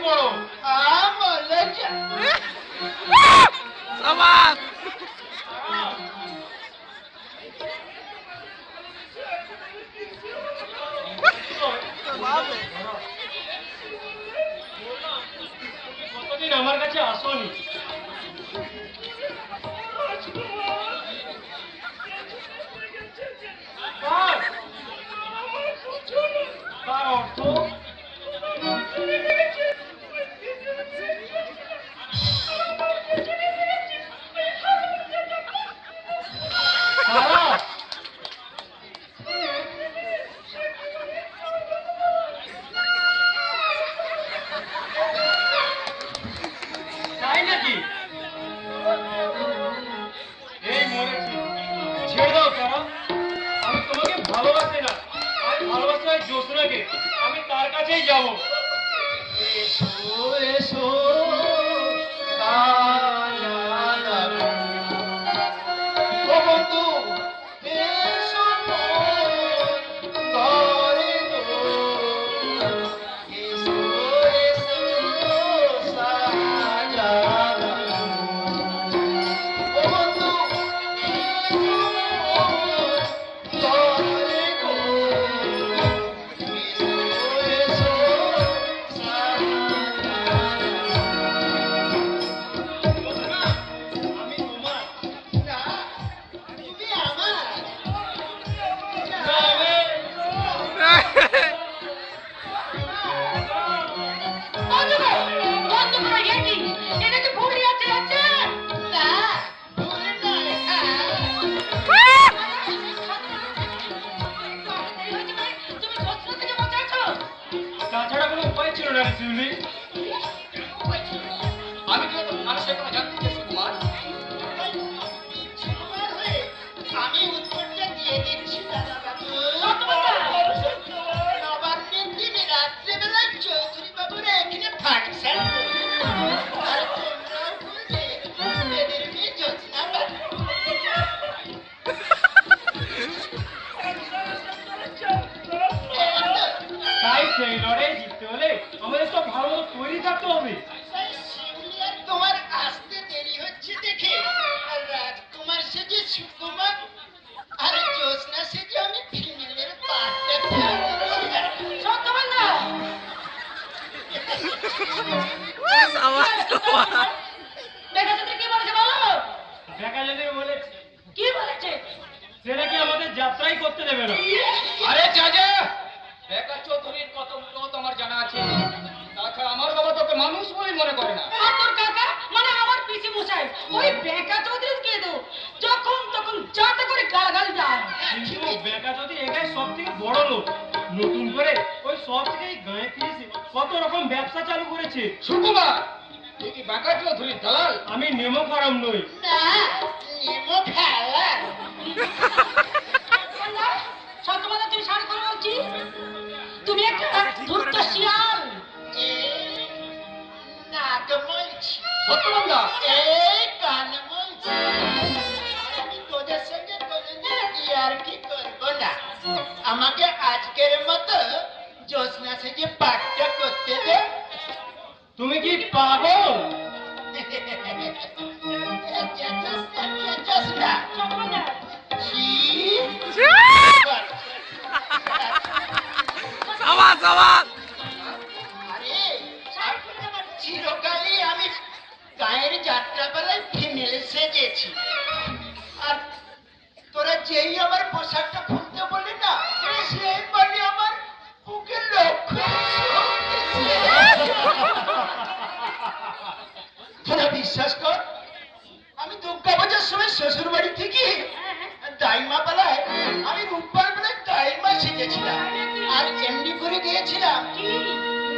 বড় সমাজ কতদিন আমার কাছে আসোনি। তার অর্থ তাই নাকি? এই মরেছি, ছেড়ে দাও তারা। আমি তোমাকে ভালোবাসি না, আমি ভালোবাসি ওই জ্যোৎস্নাকে। আমি তার কাছেই যাব। এসো এসো ও বন্ধু, এসো ঘরে গো, এসো এসো সাজানা। ও বন্ধু, এসো ঘরে গো, এসো এসো সাজানা। আমি তোমার না, তুমি আমার। তাছাড়া কোনো উপায় ছিল না রে শিউলি। আমি তো মানুষের কথা জানতে চেয়েছি কুমার। আমি উত্তরটা দিয়ে দিচ্ছি দাদা বাবু। নবান্নের দিনে রাত্রেবেলায় চৌধুরী বাবুরা এখানে ফাংশন আর তোমরাও বললে এদের মেয়ে জ্যোৎস্না বাবু। তাই সেই লড়াই জিততে হলে আমাদের সব ভালো মতো তৈরি থাকতে হবে। তোমার আসতে দেরি হচ্ছে দেখে আর রাজকুমার সেজে সুকুমার আর জ্যোৎস্না সেজে আমি ফিমেলের পাটটা দেখা যদি বলেছে কি বলেছে সেটা কি আমাদের যাত্রাই করতে দেবে না। আরে চাচা, বেকা চৌধুরীর কত মত আমার জানা আছে। তাছাড়া আমার বাবা তোকে মানুষ বলেই মনে করে না। তোর কাকা মানে আমার পিসি মশাই ওই বেকা চৌধুরীকে তো যখন তখন যাতে করে গালাগালি দেয়। কিন্তু বেকা যদি একাই সব থেকে বড় লোক, নতুন করে ওই সব থেকে গায়ে ফিরেছে, কত রকম ব্যবসা চালু করেছে। সুকুমার, তুই কি বাঁকা চৌধুরীর দালাল? আমি নেমো খারাপ নই। না নেমো খেলা সত্যমাতা তুমি শাড়ি করে বলছি তুমি একটা ধূর্ত শিয়াল। নাক বলছি সত্যবাদা, এই কান বলছি আমি তোদের সঙ্গে কোনোদিন আর কি করবো না। আমাকে আজকের মতো জ্যোৎস্না সেজে পাঠটা করতে দে। তুমি কি পাগল? জ্যোৎস্না সমাজ সমাজ আরে চিরকালই আমি গায়ের যাত্রা বেলায় ফিমেল সেজেছি আর তোরা যেই আমার পোশাকটা খুলতে বললি না সেই বলি আমার বুকের লক্ষ্য তোরা বিশ্বাস কর আমি দুর্গা পূজার সময় শ্বশুর বাড়ি থেকে দাইমা বেলায় আমি রূপবার বেলায় দাইমা শিখেছিলাম আর এমনি করে গিয়েছিলাম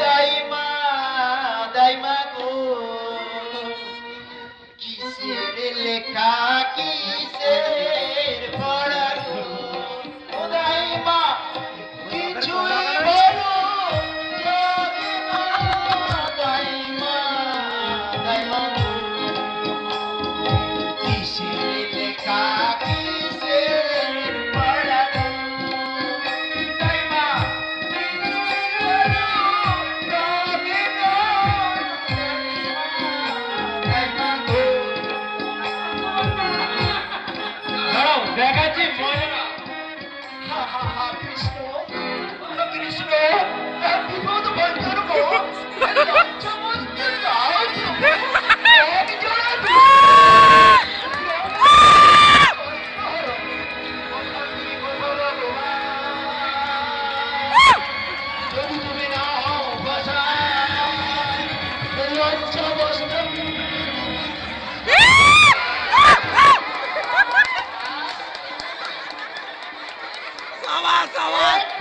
দাইমা দাইমা গো কিসের লেখা কিসের পড়া গো ও দাইমা কিছু বলো দাইমা দাইমা কিসের লেখা কিসের পড়া গো দাইমা কিছু বলো বাচ্চা বসবে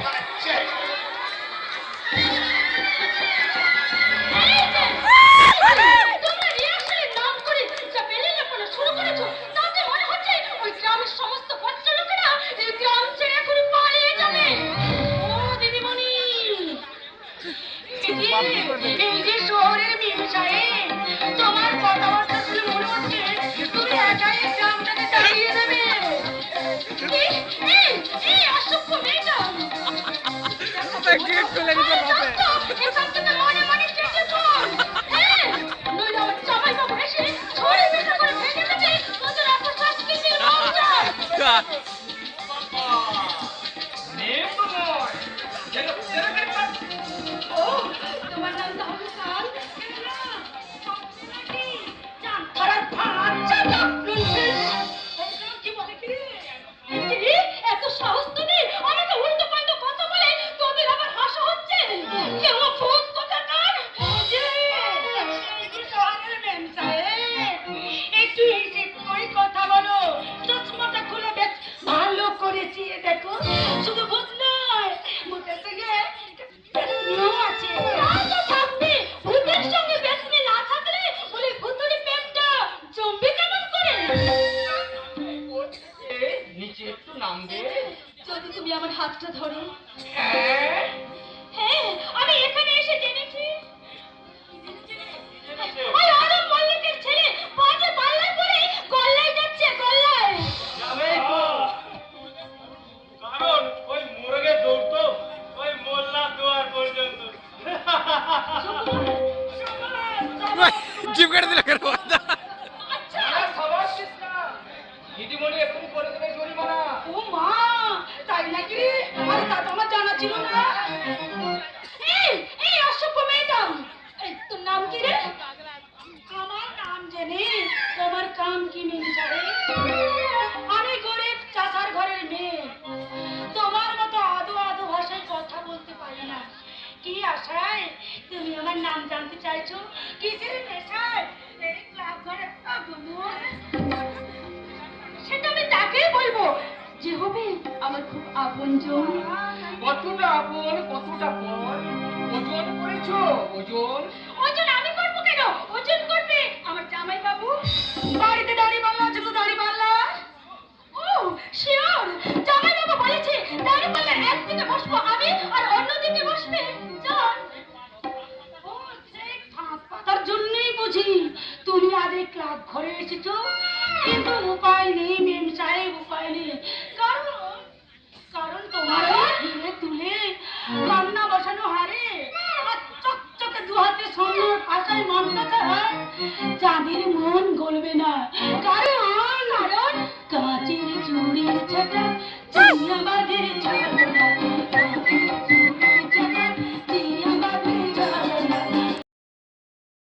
বাচ্চা তোমরা রিহার্সালের নাম করে যা বেলেলাপনা শুরু করেছো তাতে মনে হচ্ছে ওই গ্রামের সমস্ত বাচ্চা লোকেরা এই গ্রাম ছেড়ে এখন পালিয়ে যাবে। ও দিদিমণি, এই যে শহরের মেয়ে সাহেব, তোমার কথাবার্তা শুনে মনে হচ্ছে তুমি একাই এই গ্রামটাকে চালিয়ে দেবে। এই অসভ্য মেয়েটা, এখান থেকে মনে মনে কেটে পড়। নইলে আমার জামাইবাবু এসে ছড়ে বেটা করে ভেঙে দেবে, তোদের এত শাস্তি দিয়ে লজ্জা। ও, তোমার নাম তাহলে কাল? জান ধরার বাচ্চা না, প্রিন্সেস। কি বলে কি? কি? এত সাহস তোদের? আমাকে উল্টো পাল্টো কথা বলে তোদের আবার হাসা হচ্ছে? কেউ ফোন কোথাকার? এই যে শহরের মেম সাহেব, একটু হিসেব করে কথা বলো। চশমাটা খুলে বেশ ভালো করে চেয়ে দেখো। শুধু ভূত নয়, ভূতের সঙ্গে বেসনিও আছে। আচ্ছা থাকবে, ভূতের সঙ্গে বেসনি না থাকলে বলে ভূতুড়ি প্রেমটা জমবে কেমন করে? নিচে একটু নামবে। যদি তুমি আমার হাতটা ধরো। হ্যাঁ, আমি এখানে এসে জেনেছি ওই আদম মল্লিকের ছেলে বাজে পাল্লায় পড়ে গল্লায় যাচ্ছে, গল্লায়। যাবেই তো, কারণ ওই মোরগে দৌড়তো ওই মোল্লা দুয়ার পর্যন্ত। জিপ কেটে দিল কেন? আচ্ছা, খাবার শেষ না, দিদিমণি এখনই করে দেবে জরিমানা। ও মা, তাই নাকি? আরে তা তো আমার জানা ছিল না। এই অসভ্য মেয়েটা, এই তোর নাম কি রে? আমার নাম জেনে তোমার কাম কি মিলছারে? আমি গরিব চাচার ঘরের মেয়ে, তোমার মতো আদো আদো ভাষায় কথা বলতে পারি না। কি আশায় তুমি আমার নাম জানতে চাইছো? কিসের নেশায় এই ক্লাব ঘরে আগুন? সেটা আমি তাকেই বলবো যে হবে আমার খুব আপনজন। কতটা আপন, কতটা পর? ওজন করেছো? ওজন? ওজন আমি করবো কেন? ওজন করবে আমার জামাই বাবু। বাড়িতে দাড়ি পাল্লা আছে তো দাড়ি পাল্লা। ও শিওর, জামাই বাবু বলেছে দাড়ি পাল্লার একদিকে বসবো আমি আর অন্যদিকে বসবে জন। ও সেই ফাঁক পাতার জন্যই বুঝি তুমি আগে ক্লাব ঘরে এসেছো। কিন্তু উপায় নেই মেম সাহেব, উপায় নেই। কারণ তোমার হিরে তুলে রান্না বসানো হারে আর চকচকে দু হাতে সোনার পাশায় মানতে হয়, চাঁদের মন গলবে না। কারণ কাঁচের চুড়ির ছাটা চিন্না বাঁধের ছাড়া